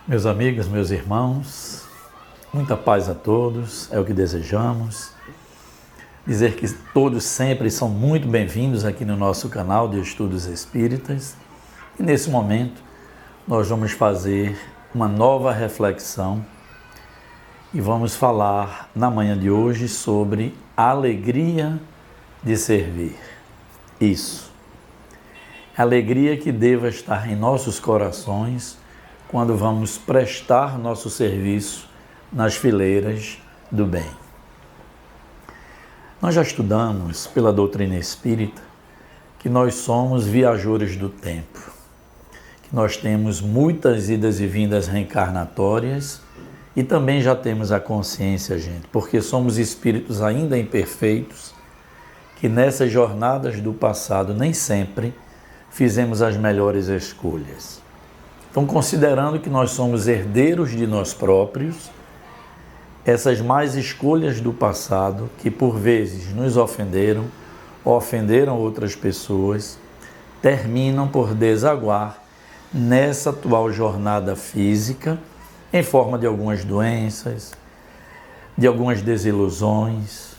Meus amigos, meus irmãos, muita paz a todos, é o que desejamos. Dizer que todos sempre são muito bem-vindos aqui no nosso canal de Estudos Espíritas. E nesse momento nós vamos fazer uma nova reflexão e vamos falar na manhã de hoje sobre a alegria de servir. Isso. A alegria que deva estar em nossos corações quando vamos prestar nosso serviço nas fileiras do bem. Nós já estudamos pela doutrina espírita que nós somos viajores do tempo, que nós temos muitas idas e vindas reencarnatórias e também já temos a consciência, gente, porque somos espíritos ainda imperfeitos, que nessas jornadas do passado nem sempre fizemos as melhores escolhas. Então, considerando que nós somos herdeiros de nós próprios, essas más escolhas do passado, que por vezes nos ofenderam ou ofenderam outras pessoas, terminam por desaguar nessa atual jornada física, em forma de algumas doenças, de algumas desilusões,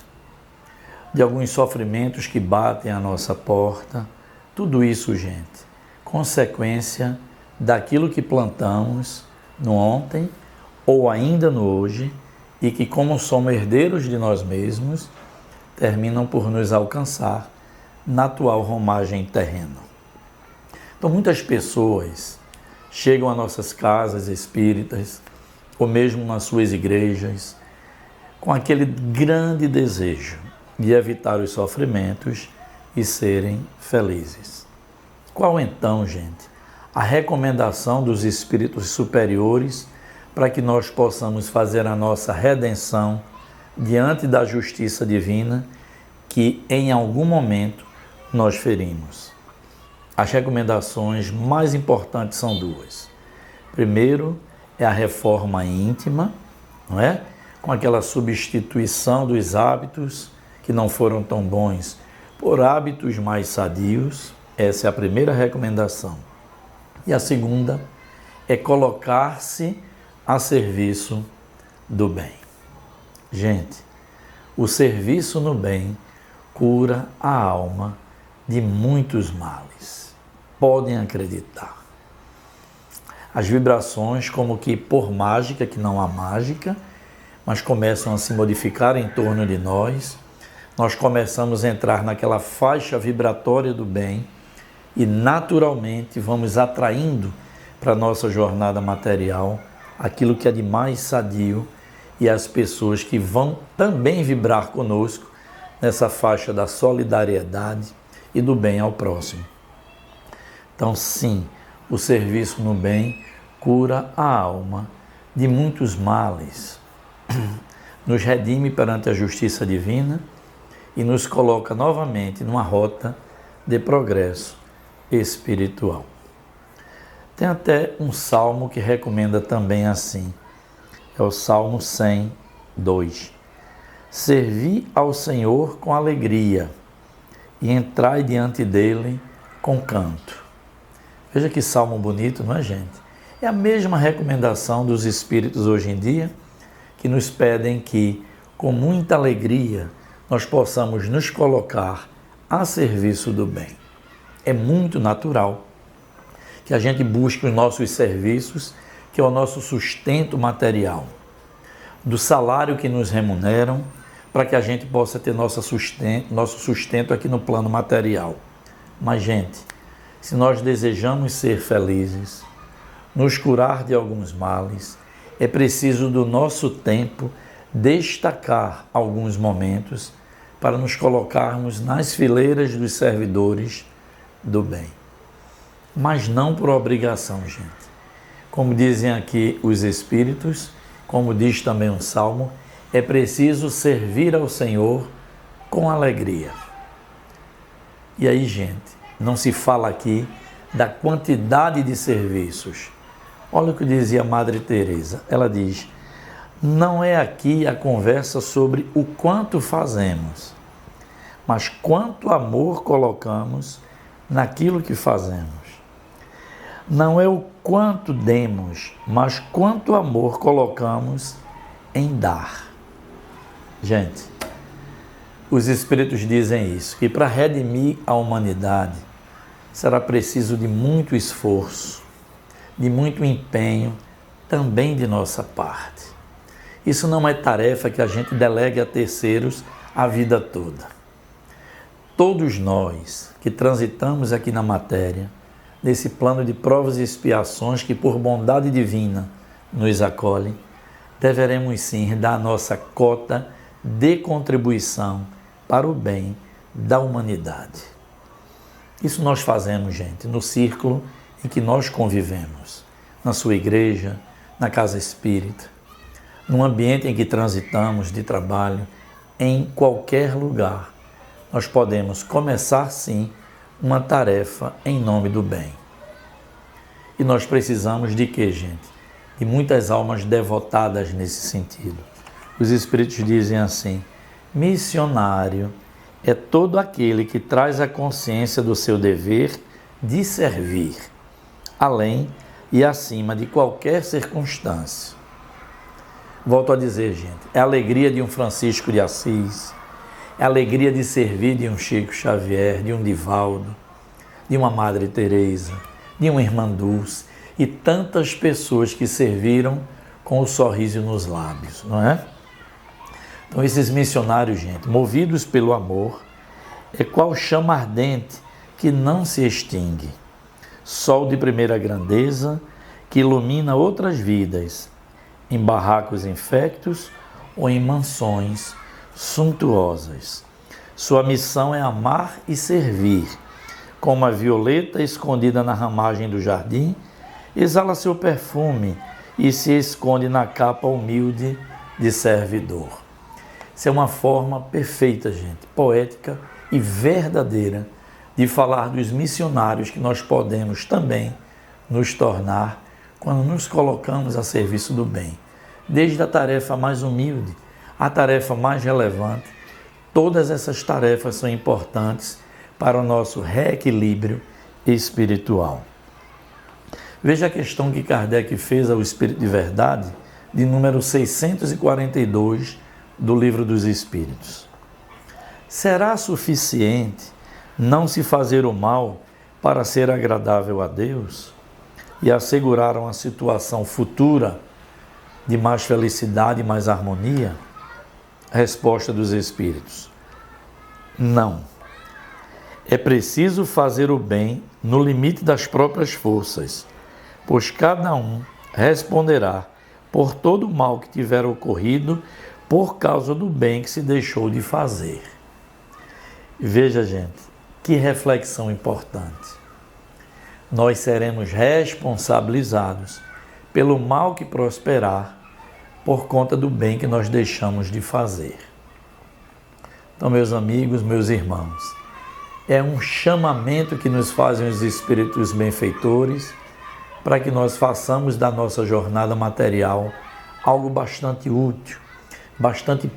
de alguns sofrimentos que batem à nossa porta. Tudo isso, gente, consequência daquilo que plantamos no ontem ou ainda no hoje e que, como somos herdeiros de nós mesmos, terminam por nos alcançar na atual romagem terrena. Então, muitas pessoas chegam a nossas casas espíritas ou mesmo nas suas igrejas com aquele grande desejo de evitar os sofrimentos e serem felizes. Qual então, gente, a recomendação dos espíritos superiores para que nós possamos fazer a nossa redenção diante da justiça divina que em algum momento nós ferimos? As recomendações mais importantes são duas. Primeiro é a reforma íntima, não é? Com aquela substituição dos hábitos que não foram tão bons por hábitos mais sadios. Essa é a primeira recomendação. E a segunda é colocar-se a serviço do bem. Gente, o serviço no bem cura a alma de muitos males. Podem acreditar. As vibrações, como que por mágica, que não há mágica, mas começam a se modificar em torno de nós. Nós começamos a entrar naquela faixa vibratória do bem e naturalmente vamos atraindo para a nossa jornada material aquilo que é de mais sadio e as pessoas que vão também vibrar conosco nessa faixa da solidariedade e do bem ao próximo. Então, sim, o serviço no bem cura a alma de muitos males, nos redime perante a justiça divina e nos coloca novamente numa rota de progresso espiritual. Tem até um salmo que recomenda também assim, é o Salmo 102. Servi ao Senhor com alegria e entrai diante dele com canto. Veja que salmo bonito, não é, gente? É a mesma recomendação dos espíritos hoje em dia, que nos pedem que, com muita alegria, nós possamos nos colocar a serviço do bem. É muito natural que a gente busque os nossos serviços, que é o nosso sustento material, do salário que nos remuneram, para que a gente possa ter nosso sustento aqui no plano material. Mas, gente, se nós desejamos ser felizes, nos curar de alguns males, é preciso do nosso tempo destacar alguns momentos para nos colocarmos nas fileiras dos servidores do bem. Mas não por obrigação, gente. Como dizem aqui os espíritos, como diz também um salmo, é preciso servir ao Senhor com alegria. E aí, gente, não se fala aqui da quantidade de serviços. Olha o que dizia a Madre Teresa. Ela diz: não é aqui a conversa sobre o quanto fazemos, mas quanto amor colocamos naquilo que fazemos. Não é o quanto demos, mas quanto amor colocamos em dar. Gente, os Espíritos dizem isso, que para redimir a humanidade será preciso de muito esforço, de muito empenho, também de nossa parte. Isso não é tarefa que a gente delegue a terceiros a vida toda. Todos nós que transitamos aqui na matéria, nesse plano de provas e expiações que por bondade divina nos acolhe, deveremos sim dar a nossa cota de contribuição para o bem da humanidade. Isso nós fazemos, gente, no círculo em que nós convivemos, na sua igreja, na casa espírita, no ambiente em que transitamos de trabalho, em qualquer lugar. Nós podemos começar sim uma tarefa em nome do bem. E nós precisamos de quê, gente? De muitas almas devotadas nesse sentido. Os Espíritos dizem assim: missionário é todo aquele que traz a consciência do seu dever de servir, além e acima de qualquer circunstância. Volto a dizer, gente, é a alegria de um Francisco de Assis, é a alegria de servir de um Chico Xavier, de um Divaldo, de uma Madre Teresa, de uma Irmã Dulce e tantas pessoas que serviram com o sorriso nos lábios, não é? Então esses missionários, gente, movidos pelo amor, é qual chama ardente que não se extingue, sol de primeira grandeza que ilumina outras vidas, em barracos infectos ou em mansões suntuosas. Sua missão é amar e servir. Como a violeta escondida na ramagem do jardim, exala seu perfume e se esconde na capa humilde de servidor. Isso é uma forma perfeita, gente, poética e verdadeira de falar dos missionários que nós podemos também nos tornar quando nos colocamos a serviço do bem. Desde a tarefa mais humilde à tarefa mais relevante, todas essas tarefas são importantes para o nosso reequilíbrio espiritual. Veja a questão que Kardec fez ao Espírito de Verdade, de número 642 do Livro dos Espíritos. Será suficiente não se fazer o mal para ser agradável a Deus e assegurar uma situação futura de mais felicidade e mais harmonia? Resposta dos Espíritos: não. É preciso fazer o bem no limite das próprias forças, pois cada um responderá por todo o mal que tiver ocorrido por causa do bem que se deixou de fazer. Veja, gente, que reflexão importante. Nós seremos responsabilizados pelo mal que prosperar por conta do bem que nós deixamos de fazer. Então, meus amigos, meus irmãos, é um chamamento que nos fazem os Espíritos benfeitores para que nós façamos da nossa jornada material algo bastante útil, bastante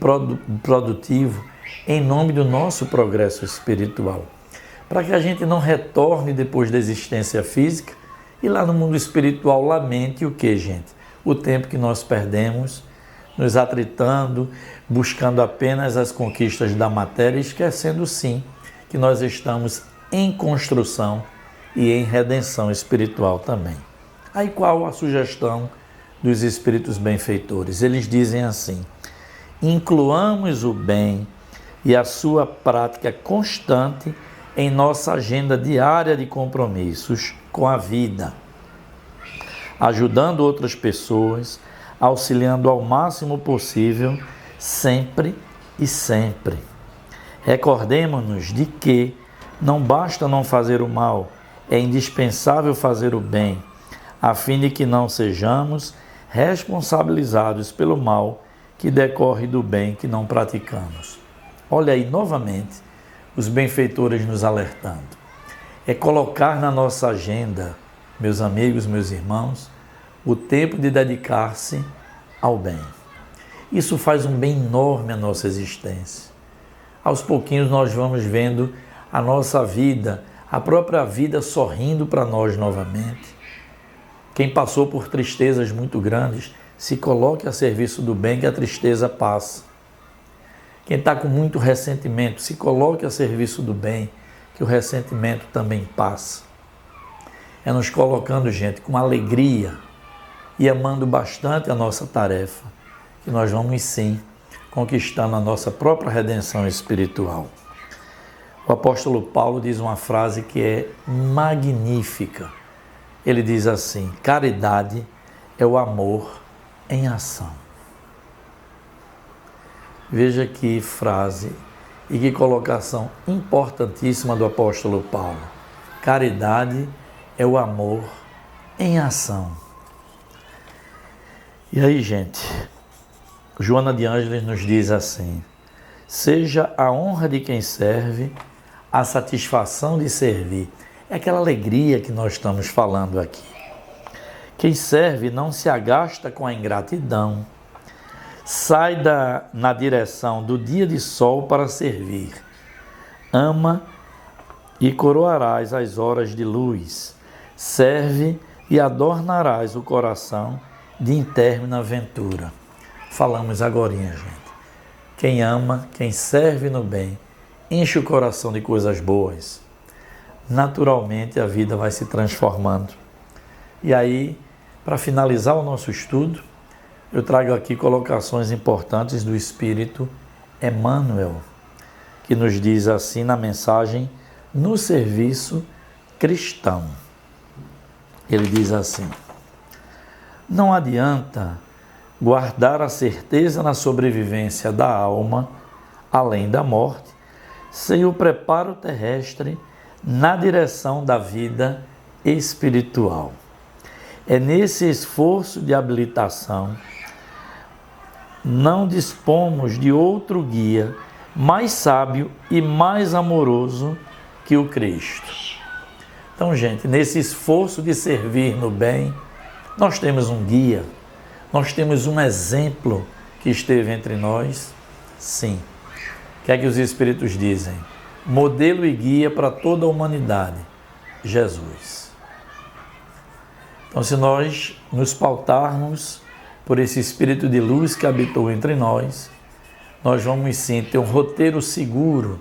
produtivo, em nome do nosso progresso espiritual. Para que a gente não retorne depois da existência física e lá no mundo espiritual lamente o que, gente? O tempo que nós perdemos nos atritando, buscando apenas as conquistas da matéria, esquecendo sim que nós estamos em construção e em redenção espiritual também. Aí qual a sugestão dos Espíritos benfeitores? Eles dizem assim: incluamos o bem e a sua prática constante em nossa agenda diária de compromissos com a vida, ajudando outras pessoas, auxiliando ao máximo possível, sempre e sempre. Recordemo-nos de que não basta não fazer o mal, é indispensável fazer o bem, a fim de que não sejamos responsabilizados pelo mal que decorre do bem que não praticamos. Olha aí novamente os benfeitores nos alertando. É colocar na nossa agenda, meus amigos, meus irmãos, o tempo de dedicar-se ao bem. Isso faz um bem enorme à nossa existência. Aos pouquinhos nós vamos vendo a nossa vida, a própria vida sorrindo para nós novamente, Quem passou por tristezas muito grandes, se coloque a serviço do bem, que a tristeza passa. Quem está com muito ressentimento, se coloque a serviço do bem, que o ressentimento também passa. É nos colocando, gente, com alegria e amando bastante a nossa tarefa, que nós vamos sim conquistando a nossa própria redenção espiritual. O apóstolo Paulo diz uma frase que é magnífica. Ele diz assim: caridade é o amor em ação. Veja que frase e que colocação importantíssima do apóstolo Paulo. Caridade é o amor em ação. E aí, gente, Joana de Ângeles nos diz assim: seja a honra de quem serve, a satisfação de servir. É aquela alegria que nós estamos falando aqui. Quem serve não se agasta com a ingratidão. Sai na direção do dia de sol para servir. Ama e coroarás as horas de luz. Serve e adornarás o coração de intermina ventura. Falamos agorinha, gente. Quem ama, quem serve no bem, enche o coração de coisas boas. Naturalmente a vida vai se transformando. E aí, para finalizar o nosso estudo, eu trago aqui colocações importantes do Espírito Emmanuel, que nos diz assim na mensagem No Serviço Cristão. Ele diz assim: não adianta guardar a certeza na sobrevivência da alma, além da morte, sem o preparo terrestre na direção da vida espiritual. É nesse esforço de habilitação não dispomos de outro guia mais sábio e mais amoroso que o Cristo. Então, gente, nesse esforço de servir no bem, nós temos um guia, nós temos um exemplo que esteve entre nós. Sim. O que é que os Espíritos dizem? Modelo e guia para toda a humanidade, Jesus. Então, se nós nos pautarmos por esse Espírito de luz que habitou entre nós, nós vamos sim ter um roteiro seguro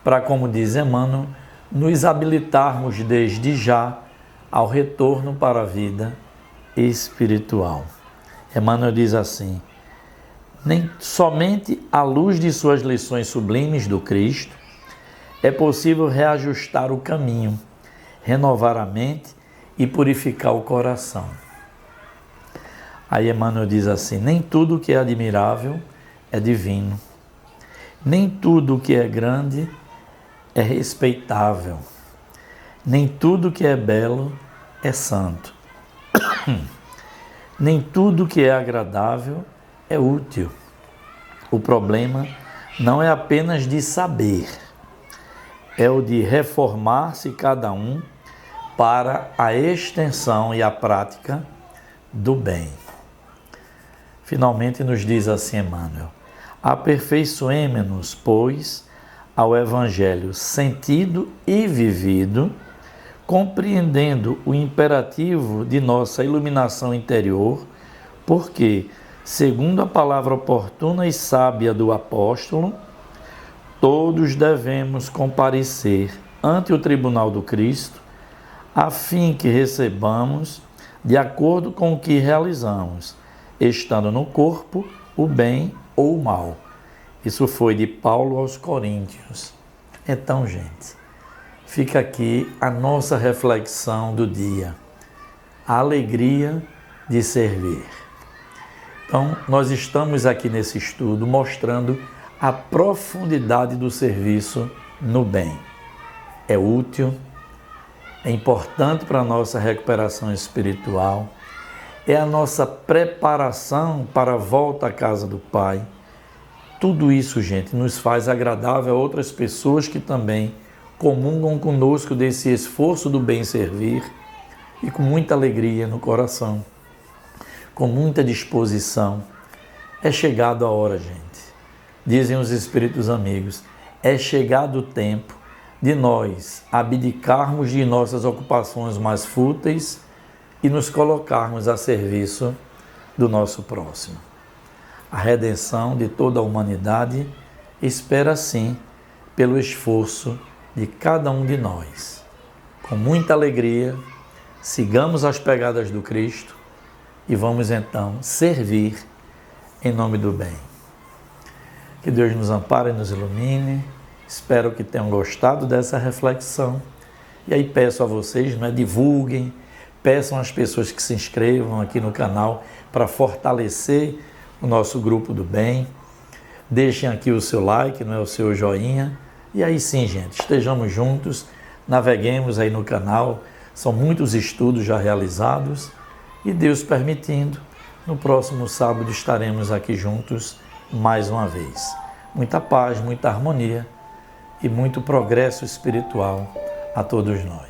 para, como diz Emmanuel, nos habilitarmos desde já ao retorno para a vida espiritual. Emmanuel diz assim: nem somente à luz de suas lições sublimes do Cristo é possível reajustar o caminho, renovar a mente e purificar o coração. Aí Emmanuel diz assim: nem tudo que é admirável é divino, nem tudo que é grande é respeitável, nem tudo que é belo é santo, nem tudo que é agradável é útil. O problema não é apenas de saber, é o de reformar-se cada um para a extensão e a prática do bem. Finalmente nos diz assim Emmanuel: aperfeiçoemo-nos, pois, ao Evangelho sentido e vivido, compreendendo o imperativo de nossa iluminação interior, porque, segundo a palavra oportuna e sábia do apóstolo, todos devemos comparecer ante o tribunal do Cristo, a fim que recebamos, de acordo com o que realizamos, estando no corpo, o bem ou o mal. Isso foi de Paulo aos Coríntios. Então, gente, fica aqui a nossa reflexão do dia. A alegria de servir. Então, nós estamos aqui nesse estudo mostrando a profundidade do serviço no bem. É útil, é importante para a nossa recuperação espiritual, é a nossa preparação para a volta à casa do Pai. Tudo isso, gente, nos faz agradável a outras pessoas que também comungam conosco desse esforço do bem servir e com muita alegria no coração, com muita disposição. É chegado a hora, gente. Dizem os espíritos amigos, é chegado o tempo de nós abdicarmos de nossas ocupações mais fúteis e nos colocarmos a serviço do nosso próximo. A redenção de toda a humanidade espera, sim, pelo esforço de cada um de nós. Com muita alegria, sigamos as pegadas do Cristo e vamos então servir em nome do bem. Que Deus nos ampare e nos ilumine. Espero que tenham gostado dessa reflexão. E aí peço a vocês, divulguem, peçam às pessoas que se inscrevam aqui no canal para fortalecer o nosso grupo do bem. Deixem aqui o seu like, o seu joinha. E aí sim, gente, estejamos juntos, naveguemos aí no canal. São muitos estudos já realizados. E Deus permitindo, no próximo sábado estaremos aqui juntos mais uma vez. Muita paz, muita harmonia e muito progresso espiritual a todos nós.